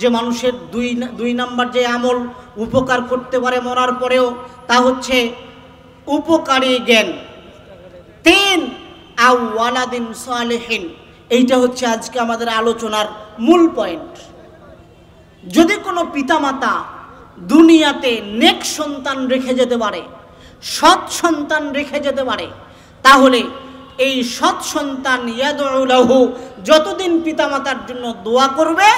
যে মানুষের দুই নাম্বার যে আমল উপকার করতে পারে মরার পরেও, তা হচ্ছে উপকারী জ্ঞান। 3 আও ওয়ালাদিন সালিহিন, এইটা হচ্ছে আজকে আমাদের আলোচনার মূল পয়েন্ট। যদি কোনো পিতামাতা দুনিয়াতে নেক সন্তান রেখে যেতে পারে, সৎ সন্তান রেখে যেতে পারে, তাহলে এই সৎ সন্তান ইয়াদউ লাহু, যতদিন পিতামাতার জন্য দোয়া করবে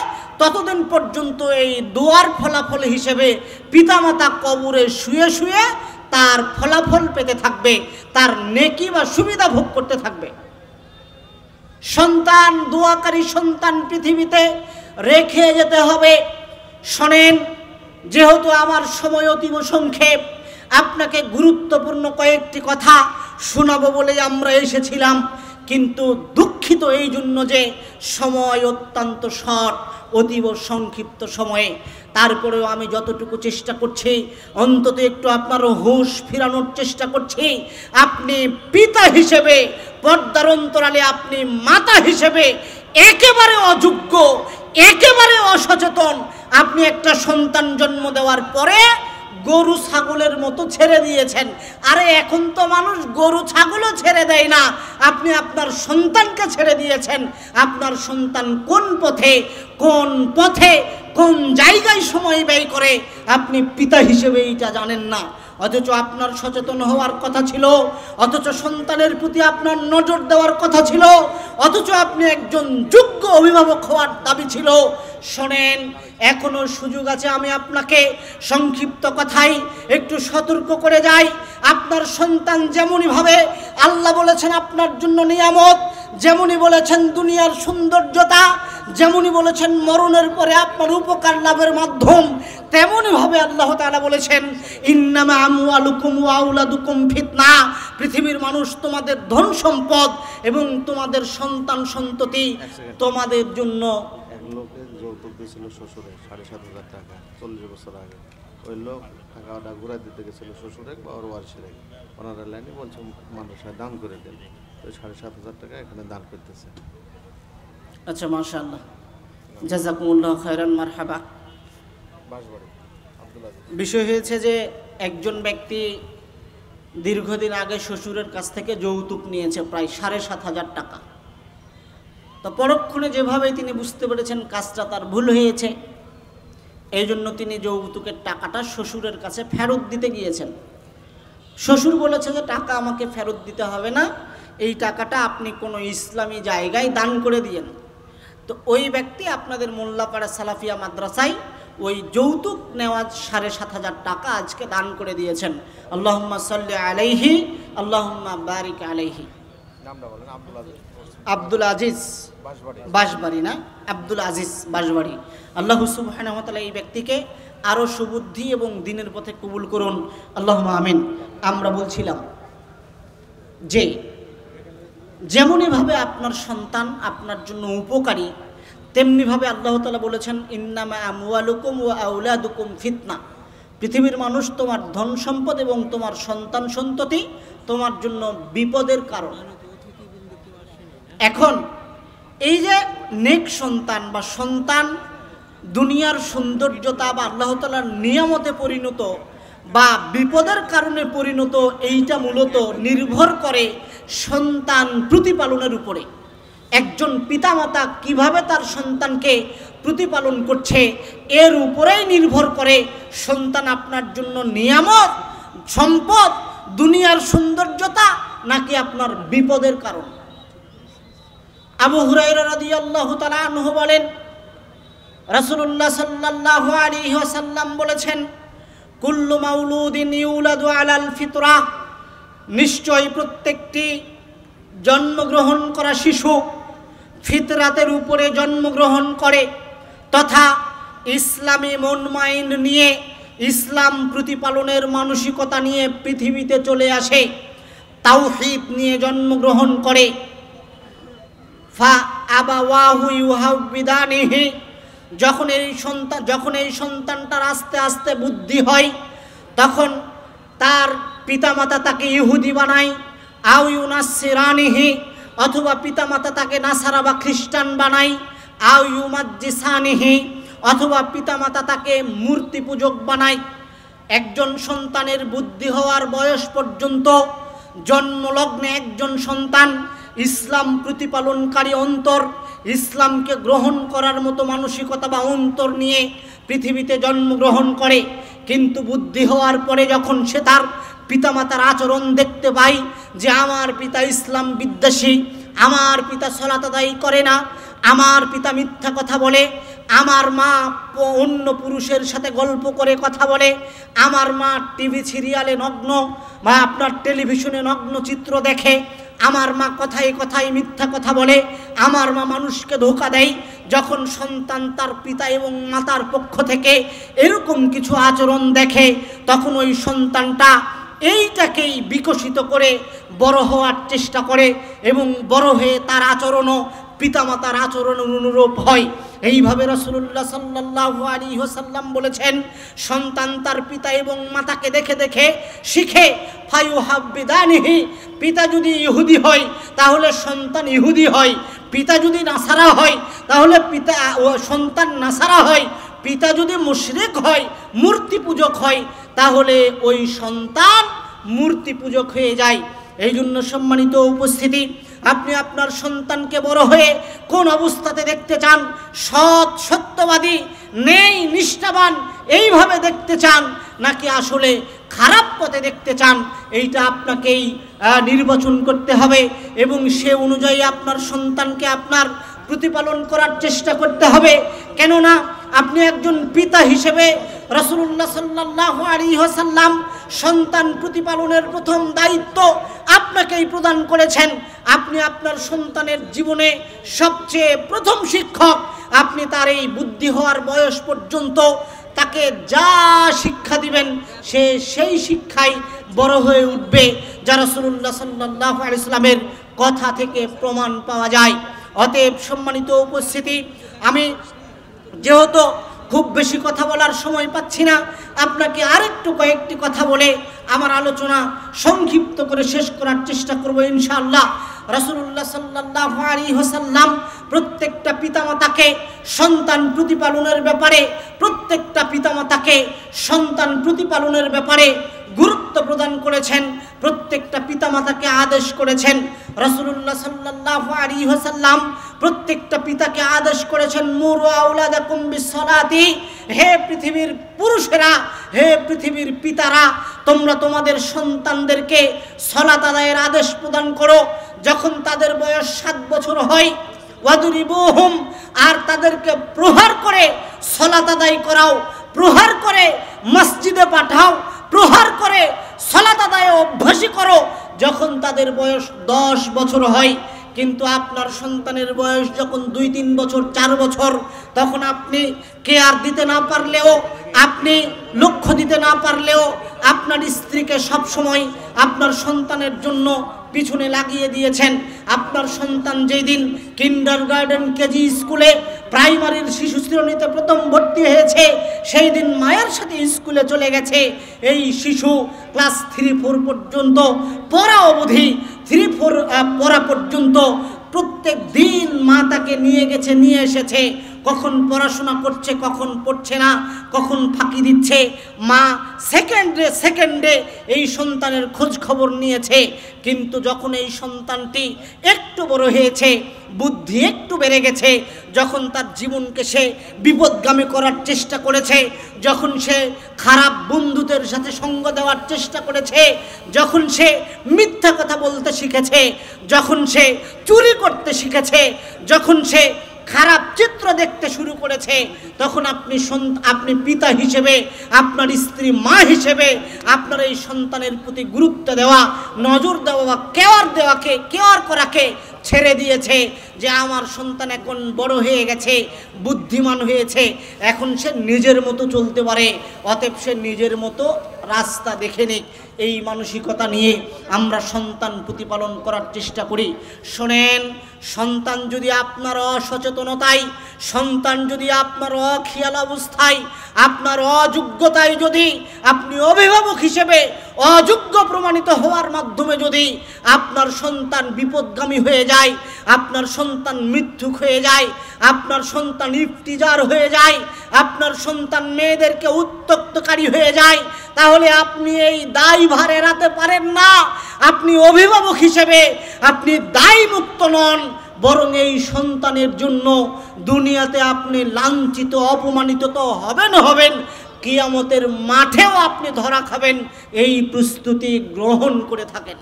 ততদিন পর্যন্ত এই দোয়ার ফলাফল হিসেবে পিতামাতা কবরে শুয়ে শুয়ে তার ফলাফল পেতে থাকবে, তার নেকি বা সুবিধা ভোগ করতে থাকবে। সন্তান, দোয়াকারী সন্তান পৃথিবীতে রেখে যেতে হবে। শোনেন, যেহেতু আমার সময় অতীব সংক্ষেপ, আপনাকে গুরুত্বপূর্ণ কয়েকটি কথা শোনাবো বলে আমরা এসেছিলাম, কিন্তু দুঃখিত এই জন্য যে সময় অত্যন্ত শর্ট, অতীব সংক্ষিপ্ত সময়ে। তারপরেও আমি যতটুকু চেষ্টা করছি অন্তত একটু আপনার হুঁশ ফিরানোর চেষ্টা করছি। আপনি পিতা হিসেবে, পর্দার অন্তরালে আপনি মাতা হিসেবে একেবারে অযোগ্য, একেবারে অসচেতন। আপনি একটা সন্তান জন্ম দেওয়ার পরে গরু ছাগলের মতো ছেড়ে দিয়েছেন। আরে এখন তো মানুষ গরু ছাগলও ছেড়ে দেয় না, আপনি আপনার সন্তানকে ছেড়ে দিয়েছেন। আপনার সন্তান কোন পথে কোন জায়গায় সময় ব্যয় করে আপনি পিতা হিসেবে এইটা জানেন না। অথচ আপনার সচেতন হওয়ার কথা ছিল, অথচ সন্তানের প্রতি আপনার নজর দেওয়ার কথা ছিল, অথচ আপনি একজন যোগ্য অভিভাবক হওয়ার দাবি ছিল। শোনেন, এখনো সুযোগ আছে। আমি আপনাকে সংক্ষিপ্ত কথাই একটু সতর্ক করে যাই। আপনার সন্তান যেমনই ভাবে আল্লাহ বলেছেন আপনার জন্য নিয়ামত, যেমনই বলেছেন দুনিয়ার সৌন্দর্যতা, যেমনই বলেছেন মরণের পরে আপনার উপকার লাভের মাধ্যম, তেমনই ভাবে আল্লাহ তাআলা বলেছেন ইন্নামা আমওয়ালুকুম ওয়া আওলাদুকুম ফিতনা। পৃথিবীর মানুষ তোমাদের ধন সম্পদ এবং তোমাদের সন্তান সন্ততি তোমাদের জন্য। এক লোকের যৌতুক দিয়েছিল শ্বশুরে 7,500 টাকা 40 বছর আগে। ওই লোক টাকাটা ঘুরে দিতে গেছিল শ্বশুরে বা ওর ওয়ারিসে, ওনারা লাইনে বলছে মানুষের দান করে দেন, তো 7,500 টাকা এখানে দান করতেছে। আচ্ছা, মাশাআল্লাহ, জাযাকুমুল্লাহ খায়রান, মারহাবা। বিষয় হয়েছে যে একজন ব্যক্তি দীর্ঘদিন আগে শ্বশুরের কাছ থেকে যৌতুক নিয়েছে প্রায় 7,500 টাকা। তো পরক্ষণে যেভাবে তিনি বুঝতে পেরেছেন কাজটা তার ভুল হয়েছে, এই জন্য তিনি যৌতুকের টাকাটা শ্বশুরের কাছে ফেরত দিতে গিয়েছেন। শ্বশুর বলেছে যে টাকা আমাকে ফেরত দিতে হবে না, এই টাকাটা আপনি কোনো ইসলামী জায়গায় দান করে দিয়েন। তো ওই ব্যক্তি আপনাদের মোল্লাপাড়া সালাফিয়া মাদ্রাসায় ওই যৌতুক নেওয়া 7,500 টাকা আজকে দান করে দিয়েছেন। আল্লাহুম্মা সাল্লি আলাইহি, আল্লাহুম্মা বারিক আলাইহি। নামটা বলেন। আব্দুল আজিজ বাঁশবাড়ি, না আব্দুল আজিজ বাঁশবাড়ি। আল্লাহ সুবহানাহু ওয়া তাআলা এই ব্যক্তিকে আরও সুবুদ্ধি এবং দিনের পথে কবুল করুন, আল্লাহুম্মা আমিন। আমরা বলছিলাম যে যেমনইভাবে আপনার সন্তান আপনার জন্য উপকারী, তেমনিভাবে আল্লাহ তাআলা বলেছেন ইন্নামা আমওয়ালুকুম ওয়া আওলাদুকুম ফিতনা। পৃথিবীর মানুষ তোমার ধন সম্পদ এবং তোমার সন্তান সন্ততি তোমার জন্য বিপদের কারণ। এখন এই যে নেক সন্তান বা সন্তান দুনিয়ার সৌন্দর্যতা বা আল্লাহ তাআলার নিয়ামতে পরিণত বা বিপদের কারণে পরিণত, এইটা মূলত নির্ভর করে সন্তান প্রতিপালনের উপরে। একজন পিতামাতা কিভাবে তার সন্তানকে প্রতিপালন করছে এর উপরেই নির্ভর করে সন্তান আপনার জন্য নিয়ামত, সম্পদ, দুনিয়ার সৌন্দর্যতা নাকি আপনার বিপদের কারণ। আবু হুরায়রা রাদিয়াল্লাহু তাআলা আনহু বলেন, রাসূলুল্লাহ সাল্লাল্লাহু আলাইহি ওয়াসাল্লাম বলেছেন কুল্লু মাউলুদিন ইউলাদু আলাল ফিতরাহ, নিশ্চয় প্রত্যেকটি জন্মগ্রহণ করা শিশু ফিতরাতের উপরে জন্মগ্রহণ করে তথা ইসলামী মন মাইন্ড নিয়ে, ইসলাম প্রতিপালনের মানসিকতা নিয়ে পৃথিবীতে চলে আসে, তাওহীদ নিয়ে জন্মগ্রহণ করে। ফা আবাওয়াহু ইউহাউবিদানিহি, যখন এই সন্তানটার আস্তে আস্তে বুদ্ধি হয় তখন তার পিতামাতা তাকে ইহুদি বানায়, আও ইউনাসসিরানিহি, অথবা পিতামাতা তাকে নাসারা বা খ্রিস্টান বানায়, আও ইউমাজ্জিসানিহি, অথবা পিতামাতা তাকে মূর্তি পূজক বানায়। একজন সন্তানের বুদ্ধি হওয়ার বয়স পর্যন্ত জন্মলগ্নে একজন সন্তান ইসলাম প্রতিপালনকারী অন্তর, ইসলামকে গ্রহণ করার মতো মানসিকতা বা অন্তর নিয়ে পৃথিবীতে জন্মগ্রহণ করে। কিন্তু বুদ্ধি হওয়ার পরে যখন সে তার পিতামাতার আচরণ দেখতে পায় যে আমার পিতা ইসলাম বিদ্বেষী, আমার পিতা সালাত আদায় করে না, আমার পিতা মিথ্যা কথা বলে, আমার মা অন্য পুরুষের সাথে গল্প করে কথা বলে, আমার মা টিভি সিরিয়ালে নগ্ন বা আপনার টেলিভিশনে নগ্ন চিত্র দেখে, আমার মা কথায় কথায় মিথ্যা কথা বলে, আমার মা মানুষকে ধোঁকা দেয়। যখন সন্তান তার পিতা এবং মাতার পক্ষ থেকে এরকম কিছু আচরণ দেখে, তখন ওই সন্তানটা এইটাকেই বিকশিত করে বড় হওয়ার চেষ্টা করে এবং বড় হয়ে তার আচরণও পিতামাতার আচরণ অনুরূপ হয়। এইভাবে রাসূলুল্লাহ সাল্লাল্লাহু আলাইহি ওয়াসাল্লাম বলেছেন, সন্তান তার পিতা এবং মাতাকে দেখে দেখে শিখে। ফায়ুহাব্বিদানিহি, পিতা যদি ইহুদি হয় তাহলে সন্তান ইহুদি হয়, পিতা যদি নাসারা হয় তাহলে সন্তান নাসারা হয়, পিতা যদি মুশরিক হয়, মূর্তি পূজক হয়, তাহলে ওই সন্তান মূর্তি পূজক হয়ে যায়। এই জন্য সম্মানিত উপস্থিতি, আপনি আপনার সন্তানকে বড় হয়ে কোন অবস্থাতে দেখতে চান? সৎ, সত্যবাদী, ন্যায়, নিষ্ঠাবান এইভাবে দেখতে চান, নাকি আসলে খারাপ পথে দেখতে চান? এইটা আপনাকেই নির্বাচন করতে হবে এবং সে অনুযায়ী আপনার সন্তানকে আপনার প্রতিপালন করার চেষ্টা করতে হবে। কেননা আপনি একজন পিতা হিসেবে রাসূলুল্লাহ সাল্লাল্লাহু আলাইহি ওয়াসাল্লাম সন্তান প্রতিপালনের প্রথম দায়িত্ব আপনাকেই প্রদান করেছেন। আপনি আপনার সন্তানের জীবনে সবচেয়ে প্রথম শিক্ষক। আপনি তার এই বুদ্ধি হওয়ার বয়স পর্যন্ত তাকে যা শিক্ষা দিবেন সে সেই শিক্ষায় বড় হয়ে উঠবে, যা রাসূলুল্লাহ সাল্লাল্লাহু আলাইহি ওয়াসাল্লামের কথা থেকে প্রমাণ পাওয়া যায়। অতএব সম্মানিত উপস্থিতি, আমি যেহেতু খুব বেশি কথা বলার সময় পাচ্ছি না, আপনাকে আরেকটু কয়েকটি কথা বলে আমার আলোচনা সংক্ষিপ্ত করে শেষ করার চেষ্টা করব ইনশাআল্লাহ। রাসূলুল্লাহ সাল্লাল্লাহু আলাইহি ওয়াসাল্লাম প্রত্যেকটা পিতামাতাকে সন্তান প্রতিপালনের ব্যাপারে গুরুত্ব প্রদান করেছেন, প্রত্যেকটা পিতামাতাকে আদেশ করেছেন। রাসূলুল্লাহ সাল্লাল্লাহু আলাইহি ওয়াসাল্লাম প্রত্যেকটা পিতাকে আদেশ করেছেন, মুরু আওলাদাকুম বিসসালাতি, হে পৃথিবীর পুরুষেরা, হে পৃথিবীর পিতারা, তোমরা তোমাদের সন্তানদেরকে সালাত আদায়ের আদেশ প্রদান করো। যখন তাদের বয়স 7 বছর হয়, ওয়াদরিবুহুম, আর তাদেরকে প্রহার করে সালাত আদায় করাও, প্রহার করে মসজিদে পাঠাও, প্রহার করে সালাত আদায়ে অভ্যাসী করো যখন তাদের বয়স 10 বছর হয়। কিন্তু আপনার সন্তানের বয়স যখন 2-3 বছর, 4 বছর, তখন আপনি কেয়ার দিতে না পারলেও, আপনি লক্ষ্য দিতে না পারলেও, আপনার স্ত্রীকে সবসময় আপনার সন্তানের জন্য পিছনে লাগিয়ে দিয়েছেন। আপনার সন্তান যেই দিন কিন্ডারগার্টেন, কেজি স্কুলে, প্রাইমারির শিশু শ্রেণীতে প্রথম ভর্তি হয়েছে, সেই দিন মায়ের সাথে স্কুলে চলে গেছে। এই শিশু ক্লাস 3-4 পর্যন্ত পড়া অবধি, 3-4 পড়া পর্যন্ত প্রত্যেক দিন মা তাকে নিয়ে গেছে, নিয়ে এসেছে। কখন পড়াশোনা করছে, কখন পড়ছে না, কখন ফাঁকি দিচ্ছে, মা সেকেন্ডে এই সন্তানের খোঁজ খবর নিয়েছে। কিন্তু যখন এই সন্তানটি একটু বড় হয়েছে, বুদ্ধি একটু বেড়ে গেছে, যখন তার জীবনকে সে বিপদগামী করার চেষ্টা করেছে, যখন সে খারাপ বন্ধুদের সাথে সঙ্গ দেওয়ার চেষ্টা করেছে, যখন সে মিথ্যা কথা বলতে শিখেছে, যখন সে চুরি করতে শিখেছে, যখন সে খারাপ চিত্র দেখতে শুরু করেছে, তখন আপনি পিতা হিসেবে, আপনার স্ত্রী মা হিসেবে আপনার এই সন্তানের প্রতি গুরুত্ব দেওয়া, নজর দেওয়া বা কেয়ার করাকে ছেড়ে দিয়েছে। যে আমার সন্তান এখন বড় হয়ে গেছে, বুদ্ধিমান হয়েছে, এখন সে নিজের মতো চলতে পারে, অতএব সে নিজের মতো রাস্তা দেখে নিক, এই মানসিকতা নিয়ে আমরা সন্তান প্রতিপালন করার চেষ্টা করি। শোনেন, সন্তান যদি আপনার অসচেতনতায়, সন্তান যদি আপনার অখিয়াল অবস্থায়, আপনার অযোগ্যতায় যদি আপনি অভিভাবক হিসেবে অযোগ্য প্রমাণিত হওয়ার মাধ্যমে যদি আপনার সন্তান বিপদগামী হয়ে যায়, আপনার সন্তান মিথ্যুক হয়ে যায়, আপনার সন্তান ইফতিজার হয়ে যায়, আপনার সন্তান মেয়েদেরকে উত্ত্যক্তকারী হয়ে যায়, তাহলে আপনি এই দায়ভার এড়াতে পারেন না। আপনি অভিভাবক হিসেবে আপনি দায়মুক্ত নন, বরং এই সন্তানের জন্য দুনিয়াতে আপনি লাঞ্ছিত অপমানিত তো হবেন, কিয়ামতের মাঠেও আপনি ধরা খাবেন। এই প্রস্তুতি গ্রহণ করে থাকেন,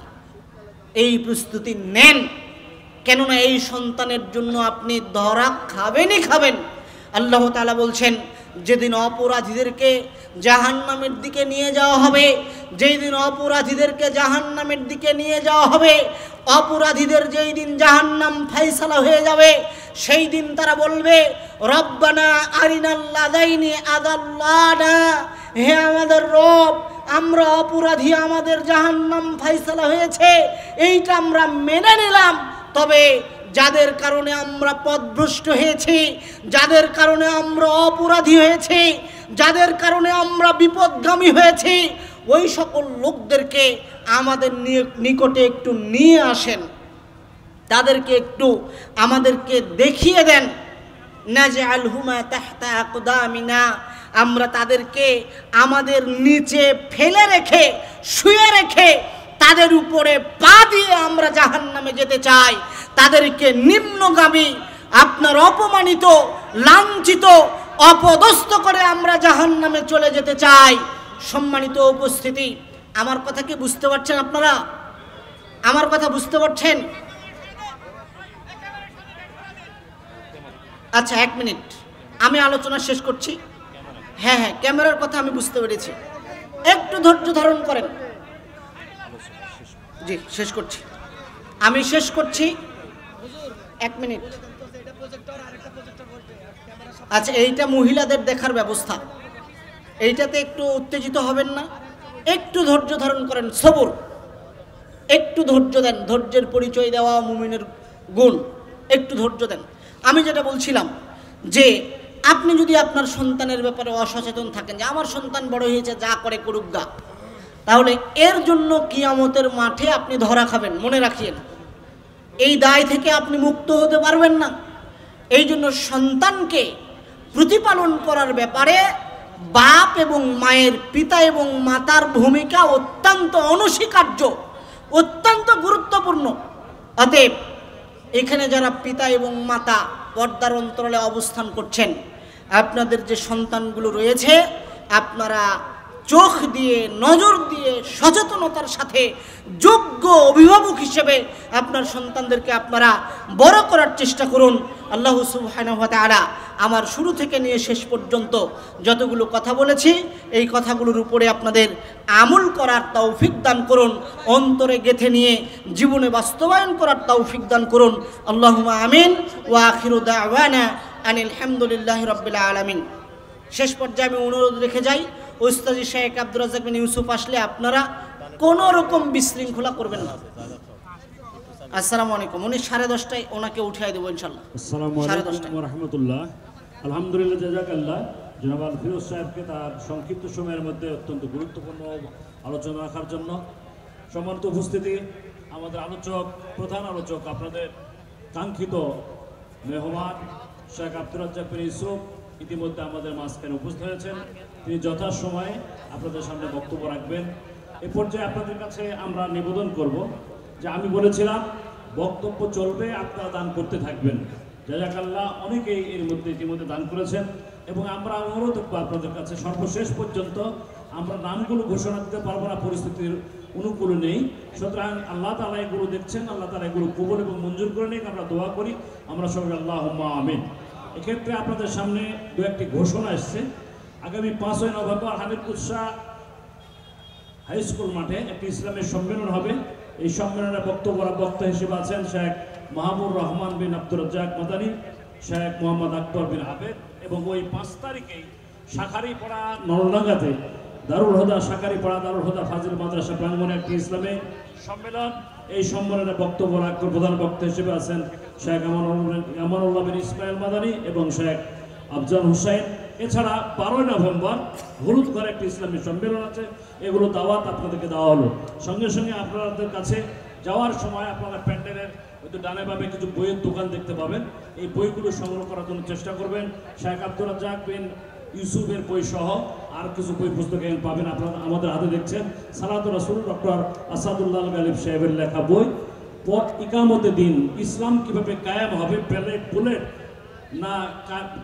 এই প্রস্তুতি নেন, কেননা এই সন্তানের জন্য আপনি ধরা খাবেন। আল্লাহ তাআলা বলছেন, যেদিন অপরাধীদেরকে জাহান্নামের দিকে নিয়ে যাওয়া হবে, যেই দিন অপরাধীদেরকে জাহান্নামের দিকে নিয়ে যাওয়া হবে, অপরাধীদের যেই দিন জাহান্নাম ফায়সালা হয়ে যাবে, সেই দিন তারা বলবে, রব্বানা আরিনাল্লাযাইনি আযাল্লানা, হে আমাদের রব, আমরা অপরাধী, আমাদের জাহান্নাম ফায়সালা হয়েছে, এইটা আমরা মেনে নিলাম, তবে যাদের কারণে আমরা পথভ্রষ্ট হয়েছি, যাদের কারণে আমরা অপরাধী হয়েছি, যাদের কারণে আমরা বিপদগামী হয়েছি, ওই সকল লোকদেরকে আমাদের নিকটে একটু নিয়ে আসেন, তাদেরকে একটু আমাদেরকে দেখিয়ে দেন। নাজআলহুমা তাহতা আকদামিনা, আমরা তাদেরকে আমাদের নিচে ফেলে রেখে, শুয়ে রেখে, তাদের উপরে পা দিয়ে আমরা জাহান্নামে যেতে চাই। তাদেরকে নিম্নগামী, আপনার অপমানিত, লাঞ্ছিত, অপদস্থ করে আমরা জাহান্নামে চলে যেতে চাই। সম্মানিত উপস্থিতি, আমার কথা কি বুঝতে পারছেন আপনারা? আমার কথা বুঝতে পারছেন? আচ্ছা, 1 মিনিট, আমি আলোচনা শেষ করছি। হ্যাঁ, ক্যামেরার কথা আমি বুঝতে পেরেছি, একটু ধৈর্য ধারণ করেন। জি, শেষ করছি, আমি শেষ করছি, 1 মিনিট। আচ্ছা, এইটা মহিলাদের দেখার ব্যবস্থা, এইটাতে একটু উত্তেজিত হবেন না, একটু ধৈর্য ধারণ করেন, সবর, একটু ধৈর্য দেন। ধৈর্যের পরিচয় দেওয়া মুমিনের গুণ, একটু ধৈর্য দেন। আমি যেটা বলছিলাম যে আপনি যদি আপনার সন্তানের ব্যাপারে অসচেতন থাকেন, যে আমার সন্তান বড় হয়েছে, যা করে করুক গা, তাহলে এর জন্য কিয়ামতের মাঠে আপনি ধরা খাবেন, মনে রাখিয়েন। এই দায় থেকে আপনি মুক্ত হতে পারবেন না। এই জন্য সন্তানকে প্রতিপালন করার ব্যাপারে বাপ এবং মায়ের, পিতা এবং মাতার ভূমিকা অত্যন্ত অনস্বীকার্য, অত্যন্ত গুরুত্বপূর্ণ। অতএব এখানে যারা পিতা এবং মাতা পর্দার অন্তরালে অবস্থান করছেন, আপনাদের যে সন্তানগুলো রয়েছে, আপনারা চোখ দিয়ে, নজর দিয়ে, সচেতনতার সাথে যোগ্য অভিভাবক হিসেবে আপনার সন্তানদেরকে আপনারা বড় করার চেষ্টা করুন। আল্লাহ সুবহানাহু ওয়া তাআলা আমার শুরু থেকে নিয়ে শেষ পর্যন্ত যতগুলো কথা বলেছি, এই কথাগুলোর উপরে আপনাদের আমল করার তৌফিক দান করুন, অন্তরে গেঁথে নিয়ে জীবনে বাস্তবায়ন করার তৌফিক দান করুন। আল্লাহুম্মা আমিন। ওয়া আখিরু দাওয়ানা আনিল হামদুলিল্লাহি রাব্বিল আলামিন। শেষ পর্যায়ে আমি অনুরোধ রেখে যাই, ওস্তাজি শেখ আব্দুর রাজ্জাক বিন ইউসুফ আসলে আপনারা কোনো রকম বিশৃঙ্খলা করবেন না। আসসালামু আলাইকুম। উনি 10:30টায় ওনাকে উঠিয়ে দেবো ইনশাল্লাহ। আসসালামু আলাইকুম ওয়া রাহমাতুল্লাহ। আলহামদুলিল্লাহ, জাযাকাল্লাহ জনাব আল ফিরোজ সাহেবকে তার সংক্ষিপ্ত সময়ের মধ্যে অত্যন্ত গুরুত্বপূর্ণ আলোচনা রাখার জন্য। সম্মানিত উপস্থিতি, আমাদের আলোচক, প্রধান আলোচক, আপনাদের কাঙ্ক্ষিত মেহমান শেখ আব্দুর রাজ্জাক বিন ইউসুফ ইতিমধ্যে আমাদের মাঝখানে উপস্থিত হয়েছেন। তিনি যথাসময়ে আপনাদের সামনে বক্তব্য রাখবেন। এ পর্যায়ে আপনাদের কাছে আমরা নিবেদন করব যে, আমি বলেছিলাম বক্তব্য চলবে, আপনারা দান করতে থাকবেন। জাযাকাল্লাহ, অনেকেই এর মধ্যে ইতিমধ্যে দান করেছেন এবং আমরা অনুরোধ করব আপনাদের কাছে, সর্বশেষ পর্যন্ত আমরা নামগুলো ঘোষণা দিতে পারবো না, পরিস্থিতির অনুকূল নেই। সুতরাং আল্লাহ তাআলা এগুলো দেখছেন, আল্লাহ তাআলা এগুলো কবুল এবং মঞ্জুর করে নিক, আমরা দোয়া করি। আমরা সবাই আল্লাহুম্মা আমিন। এক্ষেত্রে আপনাদের সামনে দু একটি ঘোষণা এসছে। আগামী 5ই November Hamidpur Shah high school মাঠে একটি ইসলামের সম্মেলন হবে। এই সম্মেলনে বক্তা হিসেবে আছেন শেখ মাহবুর রহমান বিন আব্দুর রাজ্জাক মাদানী, শেখ মোহাম্মদ আকবর বিন আবেদ, এবং ওই 5 তারিখেই শাখারিপাড়া নলডাঙ্গাতে দারুল হুদা শাকারীপাড়া দারুল হুদা ফাজিল মাদ্রাসা প্রাঙ্গণে একটি ইসলামী সম্মেলন। এই সম্মেলনে বক্তব্য রাখবেন, প্রধান বক্তা হিসেবে আছেন শেখ আমানুল্লাহ বিন ইসমাইল মাদানী এবং শেখ আফজাল হুসাইন। এছাড়া 12 নভেম্বর হলুদ ঘরে একটি ইসলামী সম্মেলন আছে, এগুলো দাওয়াত আপনাদেরকে দেওয়া হলো। সঙ্গে সঙ্গে আপনাদের কাছে যাওয়ার সময় আপনারা প্যান্ডেলের হয়তো ডানে বামে কিছু বইয়ের দোকান দেখতে পাবেন, এই বইগুলো সংগ্রহ করার জন্য চেষ্টা করবেন। শেখ আব্দুর রাজ্জাক বিন ইউসুফের বই সহ আর কিছু বই পুস্তক পাবেন। আপনারা আমাদের হাতে দেখছেন সালাতুর রাসূল ডক্টর আসাদুল্লাহ গালিব সাহেবের লেখা বই পথ ইকামতে দিন, ইসলাম কিভাবে কায়েম হবে, বুলেট না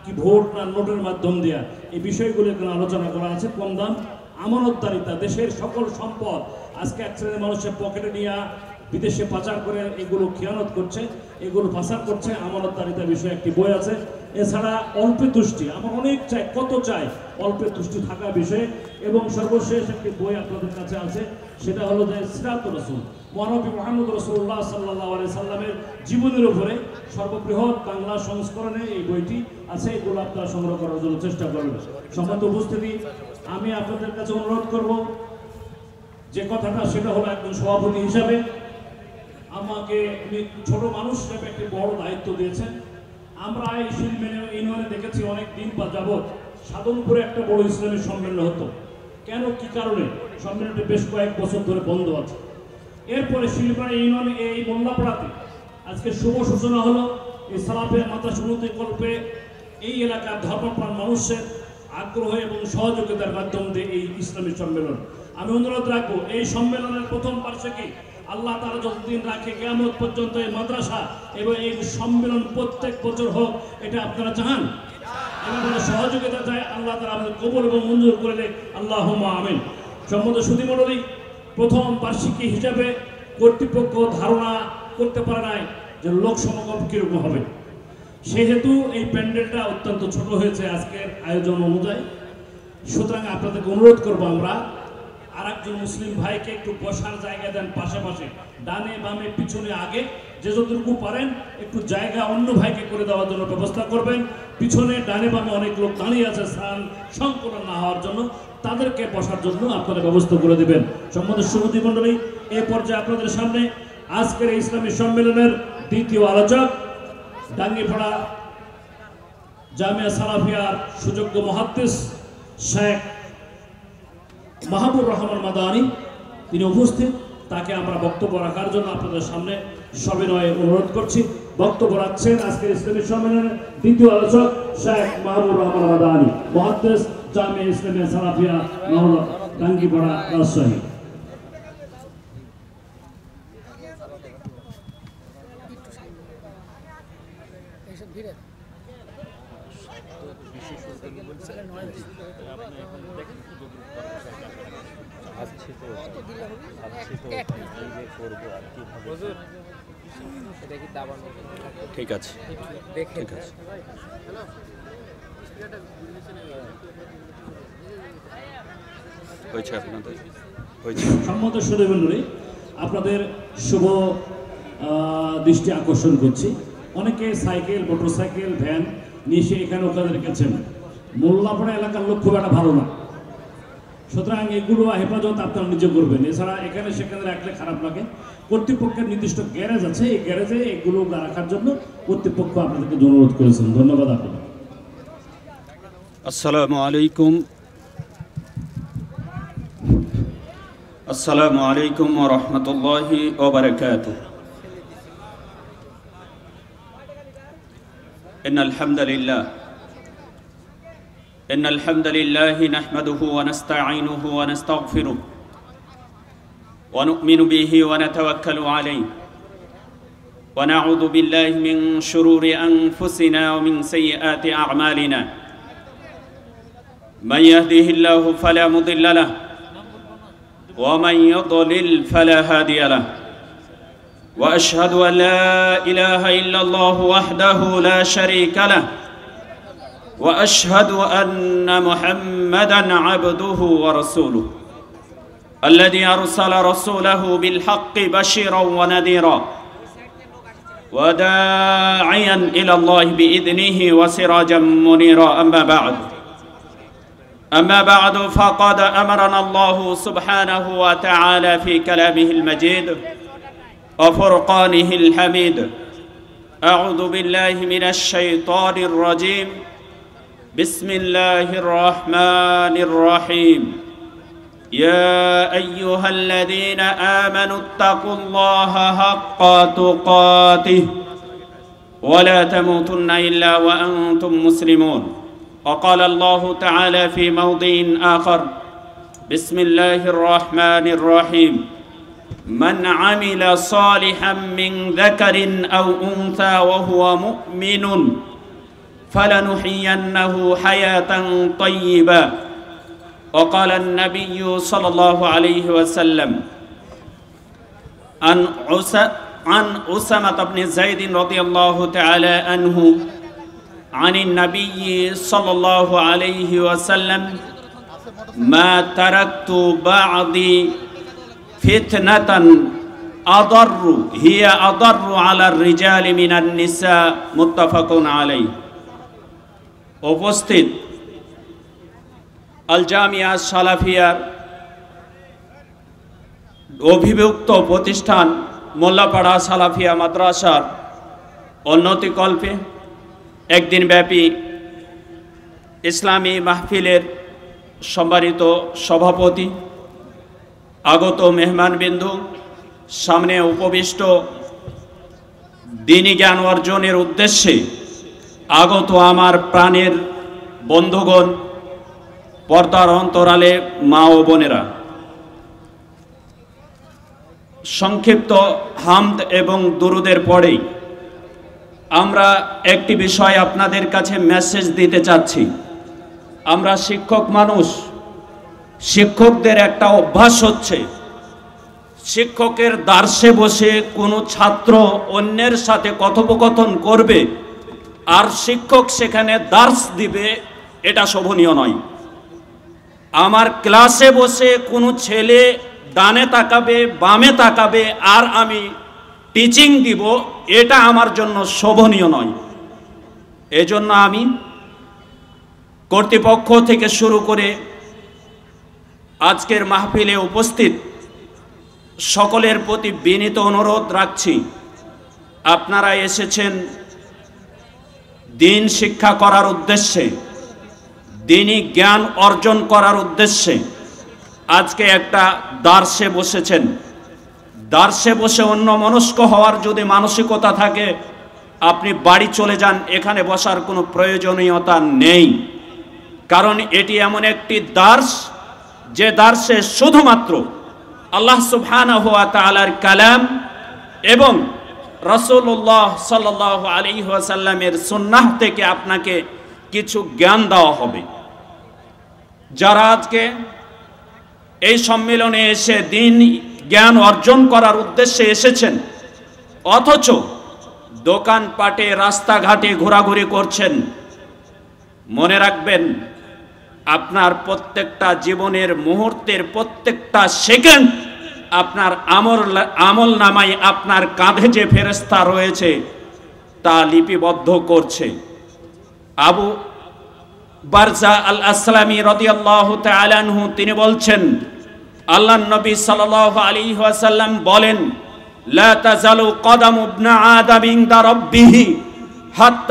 কি ভোট না নোটের মাধ্যম দেয়া, এই বিষয়গুলো এখানে আলোচনা করা আছে। কম দাম, আমানতদারিতা, দেশের সকল সম্পদ আজকে এক শ্রেণীর মানুষের পকেটে নিয়ে বিদেশে পাচার করে এগুলো খেয়ানত করছে, এগুলো পাচার করছে, আমানতদারিতা বিষয়ে একটি বই আছে। এছাড়া অল্পে তুষ্টি, আমার অনেক চাই, কত চাই, অল্পে তুষ্টি থাকা বিষয়ে। এবং সর্বশেষ একটি বই আপনাদের কাছে আছে, সেটা হলো যে সিরাতুর রাসূল, মহানবী মুহাম্মদ রাসূলুল্লাহ সাল্লাল্লাহু আলাইহি সাল্লামের জীবনের উপরে সর্ববৃহৎ বাংলা সংস্করণে এই বইটি আছে। এগুলো আপনারা সংগ্রহ করার জন্য চেষ্টা করবেন। সম্মানিত উপস্থিতি, আমি আপনাদের কাছে অনুরোধ করব যে কথাটা, সেটা হলো একজন সভাপতি হিসাবে আমাকে ছোট মানুষ হিসেবে একটি বড় দায়িত্ব দিয়েছেন। আমরা এই ইউনিয়নে দেখেছি অনেক দিন বা যাবৎ সাধনপুরে একটা বড় ইসলামী সম্মেলন হতো। কেন, কি কারণে সম্মেলনটি বেশ কয়েক বছর ধরে বন্ধ আছে। এরপরে শিলপাড়া ইউনিয়নে এই মোল্লাপাড়াতে আজকে শুভ সূচনা হলো। এই সালাফের মাদ্রাসা কল্পে এই এলাকার ধর্মপ্রাণ মানুষের আগ্রহ এবং সহযোগিতার মাধ্যম দিয়ে এই ইসলামী সম্মেলন। আমি অনুরোধ রাখবো, এই সম্মেলনের প্রথম বার্ষিকী আল্লাহ তাআলা যতদিন রাখে কিয়ামত পর্যন্ত এই মাদ্রাসা এবং এই সম্মেলন প্রত্যেক বছর হোক, এটা আপনারা চান? এভাবে সহযোগিতা চাই, আল্লাহ তাআলা আমাদের কবুল এবং মঞ্জুর করে দেয়, আল্লাহুম্মা আমিন। সম্মানিত সুধী মণ্ডলী, প্রথম বার্ষিকী হিসাবে কর্তৃপক্ষ ধারণা করতে পারে নাই যে লোক সমাগম কিরকম হবে, সেহেতু এই প্যান্ডেলটা অত্যন্ত ছোট হয়েছে আজকের আয়োজন অনুযায়ী। সুতরাং আপনাদেরকে অনুরোধ করবো, আমরা আর একজন মুসলিম ভাইকে একটু বসার জায়গা দেন, পাশাপাশি ডানে বামে পিছনে আগে যে যতটুকু পারেন একটু জায়গা অন্য ভাইকে করে দেওয়ার জন্য ব্যবস্থা করবেন। পিছনে ডানে বামে অনেক লোক দাঁড়িয়ে আছে স্থান সংকলন না হওয়ার জন্য, তাদেরকে বসার জন্য আপনারা ব্যবস্থা করে দেবেন। সম্মানিত সুধী মণ্ডলী, এই পর্যায়ে আপনাদের সামনে আজকের এই ইসলামী সম্মেলনের দ্বিতীয় আলোচক, ডাঙ্গিপাড়া জামিয়া সালাফিয়ার সুযোগ্য মুহাদ্দিস শেখ মাহবুব রহমান মাদানী, তিনি উপস্থিত। তাকে আমরা বক্তব্য রাখার জন্য আপনাদের সামনে সবিনয়ে অনুরোধ করছি। বক্তব্য রাখছেন আজকের ইসলামী সম্মেলনের দ্বিতীয় আলোচক শেখ মাহবুব রহমান মাদানী, মুহাদ্দিস, জামিয়া ইসলামিয়া সালাফিয়া মহল্লা, ডাঙ্গিপাড়া, রাজশাহী। ঠিক আছে, ঠিক আছে। হয়েছে আপনাদের, হয়েছে। সম্মত সুধী মণ্ডলী, আপনাদের শুভ দৃষ্টি আকর্ষণ করছি। অনেকে সাইকেল, মোটরসাইকেল, ভ্যান নিয়ে এসে এখানে ওখানে রেখেছেন। মোল্লাপাড়া এলাকার লোক খুব একটা ভালো না, সুতরাং এগুলো হেফাজত আপনারা নিজে করবেন। এছাড়া এখানে সেখানে রাখলে খারাপ লাগে। কর্তৃপক্ষের নির্দিষ্ট গ্যারেজ আছে, এই গ্যারেজে এগুলো রাখার জন্য কর্তৃপক্ষ আপনাদেরকে অনুরোধ করেছেন। ধন্যবাদ আপনাদের। আসসালামু আলাইকুম, আসসালামু আলাইকুম ওয়া রাহমাতুল্লাহি ওয়া বারাকাতুহু। ইন্নাল হামদালিল্লাহ إن الحمد لله نحمده ونستعينه ونستغفره ونؤمن به ونتوكل عليه ونعوذ بالله من شرور أنفسنا ومن سيئات أعمالنا من يهده الله فلا مضل له ومن يضلل فلا هادي له وأشهد أن لا إله إلا الله وحده لا شريك له وأشهد أن محمدًا عبده ورسوله الذي أرسل رسوله بالحق بشيرًا ونذيرًا وداعيًا إلى الله بإذنه وسراجًا منيرًا أما بعد أما بعد فقد أمرنا الله سبحانه وتعالى في كلامه المجيد وفرقانه الحميد. أعوذ بالله من الشيطان الرجيم. بسم الله الرحمن الرحيم. يا أيها الذين آمنوا اتقوا الله حق تقاته ولا تموتن إلا وأنتم مسلمون. وقال الله تعالى في موضع آخر: بسم الله الرحمن الرحيم. من عمل صالحا من ذكر أو أنثى وهو مؤمن فلنحيينه حياة طيبة. وقال النبي صلى الله عليه وسلم عن أسامة بن زيد رضي الله تعالى عنه عن النبي صلى الله عليه وسلم: ما تركت بعدي فتنة هي أضر على الرجال من النساء. متفق عليه. উপস্থিত আল জামিয়া সালাফিয়ার অভিভুক্ত প্রতিষ্ঠান মোল্লাপাড়া সালাফিয়া মাদ্রাসার উন্নতিকল্পে একদিন ব্যাপী ইসলামী মাহফিলের সম্মানিত সভাপতি, আগত মেহমানবিন্দু, সামনে উপবিষ্ট দ্বীনি জ্ঞান অর্জনের উদ্দেশ্যে আগত আমার প্রাণের বন্ধুগণ, পর্দার অন্তরালে মা ও বোনেরা, সংক্ষিপ্ত হামদ এবং দুরুদের পরেই আমরা একটি বিষয় আপনাদের কাছে মেসেজ দিতে চাচ্ছি। আমরা শিক্ষক মানুষ, শিক্ষকদের একটা অভ্যাস হচ্ছে শিক্ষকের দার্সে বসে কোনো ছাত্র অন্যের সাথে কথোপকথন করবে আর শিক্ষক সেখানে দার্স দিবে, এটা শোভনীয় নয়। আমার ক্লাসে বসে কোনো ছেলে ডানে তাকাবে বামে তাকাবে আর আমি টিচিং দিব, এটা আমার জন্য শোভনীয় নয়। এজন্য আমি কর্তৃপক্ষ থেকে শুরু করে আজকের মাহফিলে উপস্থিত সকলের প্রতি বিনীত অনুরোধ রাখছি, আপনারা এসেছেন দ্বীন শিক্ষা করার উদ্দেশ্যে, দ্বীনি জ্ঞান অর্জন করার উদ্দেশ্যে। আজকে একটা দার্সে বসেছেন, দার্সে বসে অন্য মনস্ক হওয়ার যদি মানসিকতা থাকে আপনি বাড়ি চলে যান, এখানে বসার কোনো প্রয়োজনীয়তা নেই। কারণ এটি এমন একটি দার্স যে দার্সে শুধুমাত্র আল্লাহ সুবহানাহু ওয়া তাআলার কালাম এবং রাসূলুল্লাহ সাল্লাল্লাহু আলাইহি ওয়াসাল্লামের সুন্নাহ থেকে আপনাকে কিছু জ্ঞান দেওয়া হবে। যারা আজকে এই সম্মেলনে এসে দ্বীন জ্ঞান অর্জন করার উদ্দেশ্যে এসেছেন অথচ দোকানপাটে রাস্তাঘাটে ঘোরাঘুরি করছেন, মনে রাখবেন আপনার প্রত্যেকটা জীবনের মুহূর্তের প্রত্যেকটা সেকেন্ড আপনার আমল নামায় আপনার কাঁধে যে ফেরেশতা রয়েছে তা লিপিবদ্ধ করছে। আবু বারজা আল আসলামী রাদিয়াল্লাহু তাআলা আনহু তিনি বলছেন, আল্লাহর নবী সাল্লাল্লাহু আলাইহি ওয়াসাল্লাম বলেন, লা তাজালু কদামু ইবনে আদম ইনদা রাব্বিহি হাত্তা